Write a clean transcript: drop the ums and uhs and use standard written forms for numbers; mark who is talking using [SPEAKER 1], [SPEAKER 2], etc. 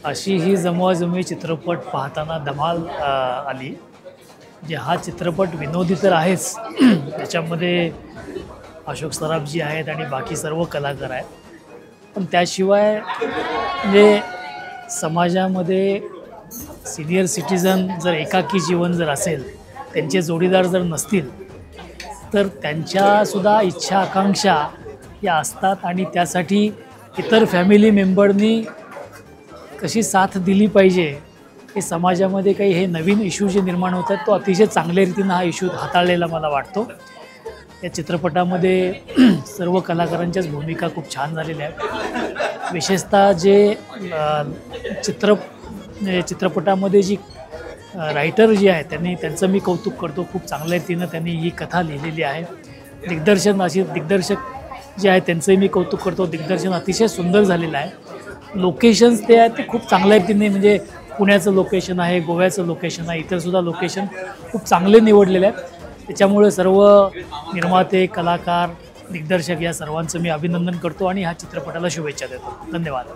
[SPEAKER 1] अशी ही जमवाजमवी चित्रपट पाहताना धमाल आली। म्हणजे हा चित्रपट विनोदी तर आहेच, त्याच्यामध्ये अशोक सराफजी आहेत आणि बाकी सर्व कलाकार आहेत, पण त्याशिवाय म्हणजे समाजामध्ये सिनियर सिटिझन जर एकाकी जीवन जर असेल, त्यांचे जोडीदार जर नसतील, तर त्यांच्यासुद्धा इच्छा आकांक्षा या असतात आणि त्यासाठी इतर फॅमिली मेंबरनी कशी साथ दिली पाहिजे, हे समाजामध्ये काही हे नवीन इश्यू जे निर्माण होत आहेत, तो अतिशय चांगल्या रीतीनं हा इश्यू हाताळलेला मला वाटतो। या चित्रपटामध्ये सर्व कलाकारांच्याच भूमिका खूप छान झालेल्या आहेत। विशेषतः जे चित्रपटामध्ये जी रायटर जी आहे त्यांचं मी कौतुक करतो। खूप चांगल्या रीतीनं त्यांनी ही कथा लिहिलेली आहे। दिग्दर्शक जे आहे त्यांचंही मी कौतुक करतो। दिग्दर्शन अतिशय सुंदर झालेलं आहे। लोकेशन्स ते आहेत ते खूप चांगल्या रीतीने, म्हणजे पुण्याचं लोकेशन आहे, गोव्याचं लोकेशन आहे, इतरसुद्धा लोकेशन खूप चांगले निवडलेले आहेत। त्याच्यामुळे सर्व निर्माते, कलाकार, दिग्दर्शक या सर्वांचं मी अभिनंदन करतो आणि ह्या चित्रपटाला शुभेच्छा देतो। धन्यवाद।